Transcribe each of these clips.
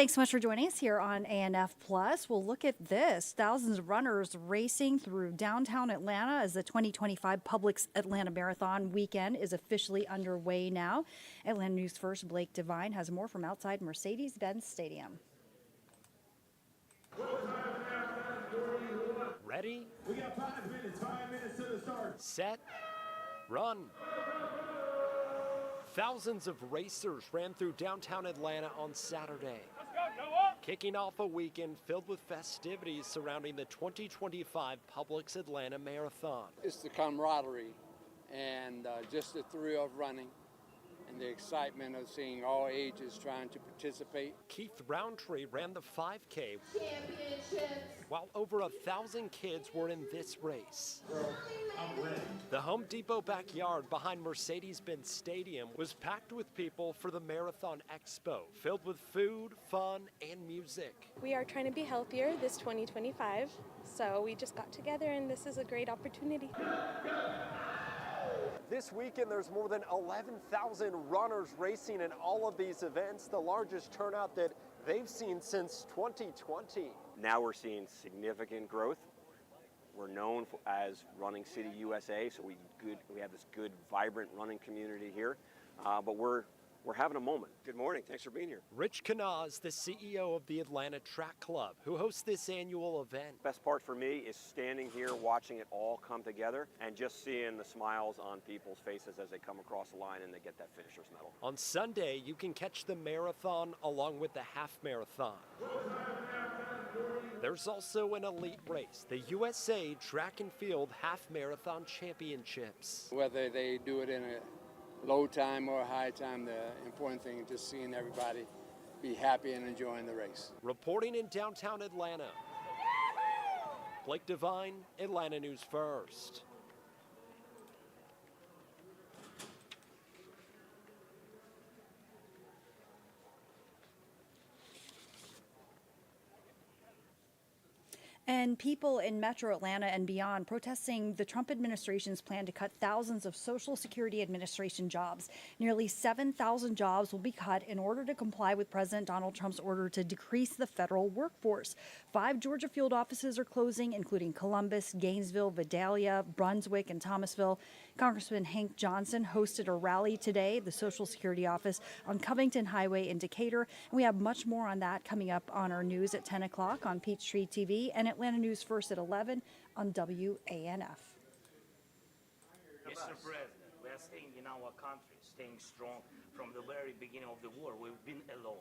Thanks so much for joining us here on ANF Plus. Well, look at this. Thousands of runners racing through downtown Atlanta as the 2025 Publix Atlanta Marathon weekend is officially underway now. Atlanta News First Blake Devine has more from outside Mercedes-Benz Stadium. Ready? We got 5 minutes to the start. Set, run. Thousands of racers ran through downtown Atlanta on Saturday, kicking off a weekend filled with festivities surrounding the 2025 Publix Atlanta Marathon. It's the camaraderie and just the thrill of running and the excitement of seeing all ages trying to participate. Keith Roundtree ran the 5K, while over 1,000 kids were in this race. The Home Depot backyard behind Mercedes-Benz Stadium was packed with people for the Marathon Expo, filled with food, fun, and music. We are trying to be healthier this 2025, so we just got together and this is a great opportunity. This weekend, there's more than 11,000 runners racing in all of these events, the largest turnout that they've seen since 2020. Now we're seeing significant growth. We're known as Running City USA, so we have this good, vibrant running community here. But we're having a moment. Good morning. Thanks for being here. Rich Kanaz, the CEO of the Atlanta Track Club, who hosts this annual event. Best part for me is standing here, watching it all come together, and just seeing the smiles on people's faces as they come across the line and they get that finisher's medal. On Sunday, you can catch the marathon along with the half marathon. There's also an elite race, the USA Track and Field Half Marathon Championships. Whether they do it in a low time or a high time, the important thing is just seeing everybody be happy and enjoying the race. Reporting in downtown Atlanta, Blake Devine, Atlanta News First. And people in Metro Atlanta and beyond protesting the Trump administration's plan to cut thousands of Social Security Administration jobs. Nearly 7,000 jobs will be cut in order to comply with President Donald Trump's order to decrease the federal workforce. 5 Georgia field offices are closing, including Columbus, Gainesville, Vidalia, Brunswick, and Thomasville. Congressman Hank Johnson hosted a rally today at the Social Security office on Covington Highway in Decatur. And we have much more on that coming up on our news at 10 o'clock on Peachtree TV and Atlanta News First at 11 on WANF. Mr. President, we are staying in our country, staying strong from the very beginning of the war. We've been alone.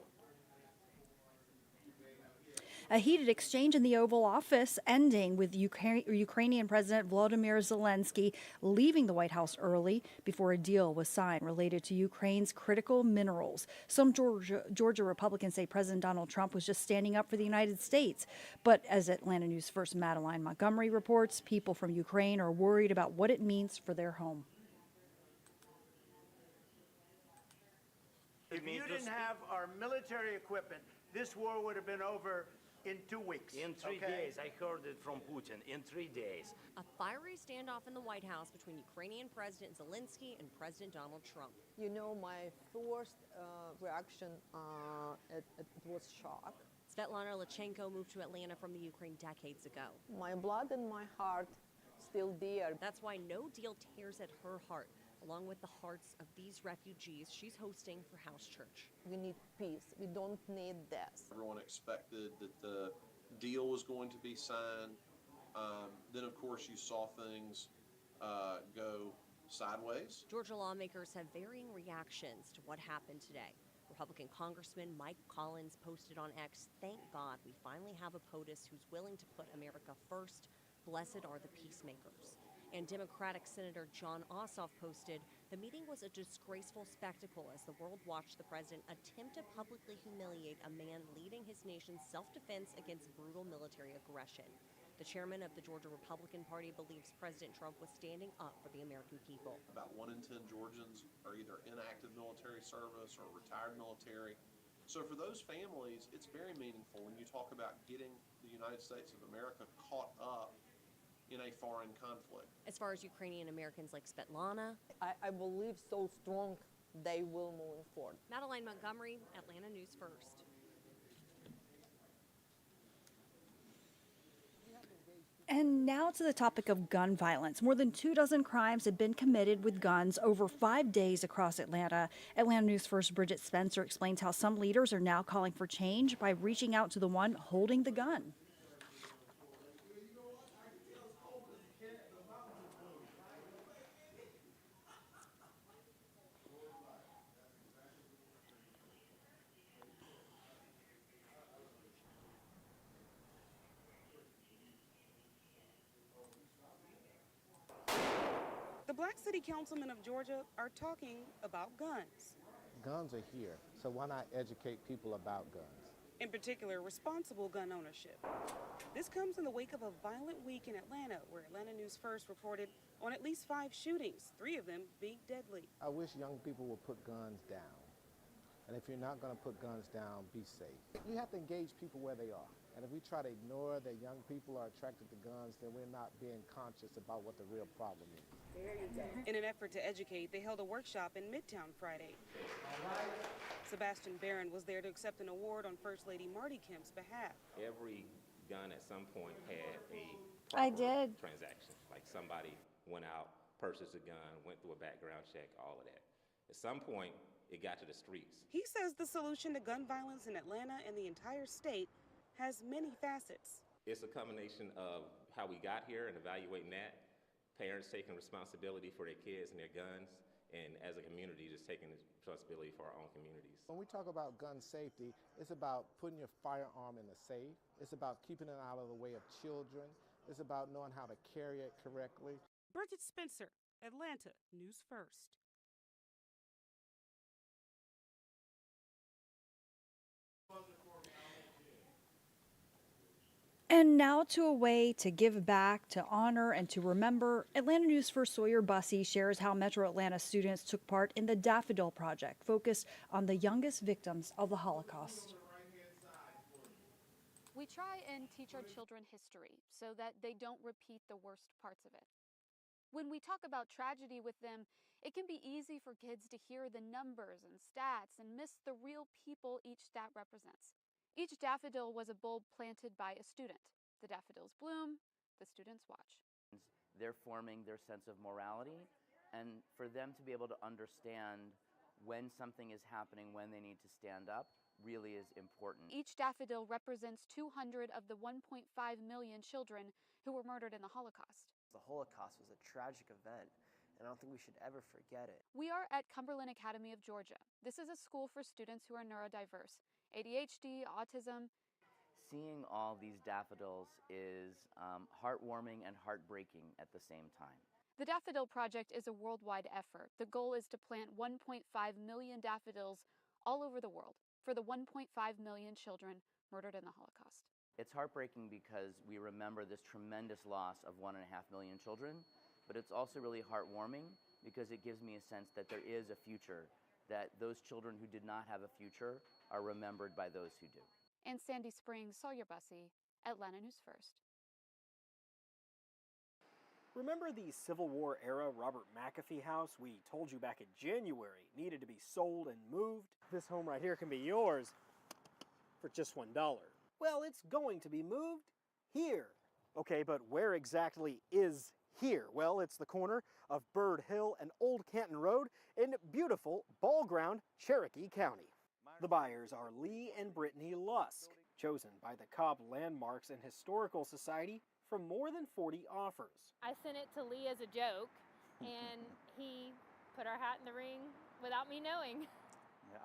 A heated exchange in the Oval Office ending with Ukrainian President Volodymyr Zelensky leaving the White House early before a deal was signed related to Ukraine's critical minerals. Some Georgia Republicans say President Donald Trump was just standing up for the United States. But as Atlanta News First Madeline Montgomery reports, people from Ukraine are worried about what it means for their home. If you didn't have our military equipment, this war would have been over in 2 weeks. In 3 days, I heard it from Putin, in 3 days. A fiery standoff in the White House between Ukrainian President Zelensky and President Donald Trump. You know, my first reaction, it was shock. Svetlana Lachenko moved to Atlanta from the Ukraine decades ago. My blood and my heart still there. That's why no deal tears at her heart. Along with the hearts of these refugees she's hosting for House Church. We need peace. We don't need this. Everyone expected that the deal was going to be signed. Then, of course, you saw things go sideways. Georgia lawmakers have varying reactions to what happened today. Republican Congressman Mike Collins posted on X, "Thank God we finally have a POTUS who's willing to put America first. Blessed are the peacemakers." And Democratic Senator Jon Ossoff posted, "The meeting was a disgraceful spectacle as the world watched the president attempt to publicly humiliate a man leading his nation's self-defense against brutal military aggression." The chairman of the Georgia Republican Party believes President Trump was standing up for the American people. About 1 in 10 Georgians are either in active military service or retired military. So for those families, it's very meaningful when you talk about getting the United States of America caught up in a foreign conflict. As far as Ukrainian Americans like Svetlana, I believe so strong they will move forward. Madeline Montgomery, Atlanta News First. And now to the topic of gun violence. More than 24 crimes have been committed with guns over 5 days across Atlanta. Atlanta News First Bridget Spencer explains how some leaders are now calling for change by reaching out to the one holding the gun. The Black City Councilmen of Georgia are talking about guns. Guns are here, so why not educate people about guns? In particular, responsible gun ownership. This comes in the wake of a violent week in Atlanta, where Atlanta News First reported on at least 5 shootings, 3 of them being deadly. I wish young people would put guns down. And if you're not going to put guns down, be safe. You have to engage people where they are. And if we try to ignore that young people are attracted to guns, then we're not being conscious about what the real problem is. There you go. In an effort to educate, they held a workshop in Midtown Friday. Sebastian Barron was there to accept an award on First Lady Marty Kemp's behalf. Every gun at some point had a transaction. Like somebody went out, purchased a gun, went through a background check, all of that. At some point, it got to the streets. He says the solution to gun violence in Atlanta and the entire state has many facets. It's a combination of how we got here and evaluating that, parents taking responsibility for their kids and their guns, and as a community, just taking responsibility for our own communities. When we talk about gun safety, it's about putting your firearm in the safe. It's about keeping it out of the way of children. It's about knowing how to carry it correctly. Bridget Spencer, Atlanta News First. And now to a way to give back, to honor, and to remember. Atlanta News First Sawyer Bussey shares how Metro Atlanta students took part in the Daffodil Project, focused on the youngest victims of the Holocaust. We try and teach our children history so that they don't repeat the worst parts of it. When we talk about tragedy with them, it can be easy for kids to hear the numbers and stats and miss the real people each stat represents. Each daffodil was a bulb planted by a student. The daffodils bloom, the students watch. They're forming their sense of morality, and for them to be able to understand when something is happening, when they need to stand up, really is important. Each daffodil represents 200 of the 1.5 million children who were murdered in the Holocaust. The Holocaust was a tragic event, and I don't think we should ever forget it. We are at Cumberland Academy of Georgia. This is a school for students who are neurodiverse, ADHD, autism. Seeing all these daffodils is heartwarming and heartbreaking at the same time. The Daffodil Project is a worldwide effort. The goal is to plant 1.5 million daffodils all over the world for the 1.5 million children murdered in the Holocaust. It's heartbreaking because we remember this tremendous loss of 1.5 million children, but it's also really heartwarming because it gives me a sense that there is a future, that those children who did not have a future are remembered by those who do. In Sandy Springs, Sawyer Bussey, Atlanta News First. Remember the Civil War era Robert McAfee house we told you back in January needed to be sold and moved? This home right here can be yours for just $1. Well, it's going to be moved here. Okay, but where exactly is here? Well, it's the corner of Bird Hill and Old Canton Road in beautiful Ball Ground, Cherokee County. The buyers are Lee and Brittany Lusk, chosen by the Cobb Landmarks and Historical Society from more than 40 offers. I sent it to Lee as a joke, and he put our hat in the ring without me knowing.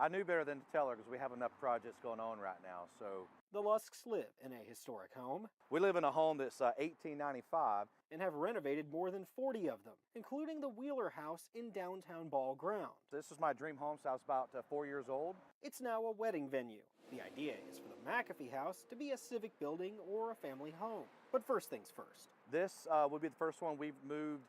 I knew better than to tell her because we have enough projects going on right now. So the Lusks live in a historic home. We live in a home that's 1895 and have renovated more than 40 of them, including the Wheeler House in downtown Ball Ground. This was my dream home since I was about 4 years old. It's now a wedding venue. The idea is for the McAfee house to be a civic building or a family home. But first things first. This would be the first one we've moved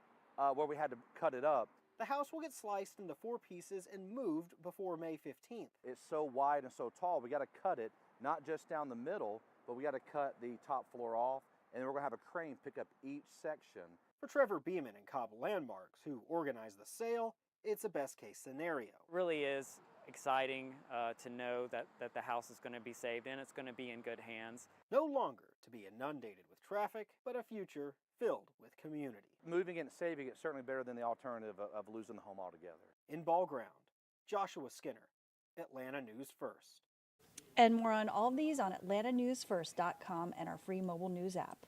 where we had to cut it up. The house will get sliced into 4 pieces and moved before May 15th. It's so wide and so tall, we got to cut it, not just down the middle, but we got to cut the top floor off, and then we're going to have a crane pick up each section. For Trevor Beeman and Cobb Landmarks, who organized the sale, it's a best-case scenario. It really is exciting to know that the house is going to be saved and it's going to be in good hands. No longer to be inundated with traffic, but a future filled with community. Moving it and saving it is certainly better than the alternative of losing the home altogether. In Ball Ground, Joshua Skinner, Atlanta News First. And more on all of these on atlantanewsfirst.com and our free mobile news app.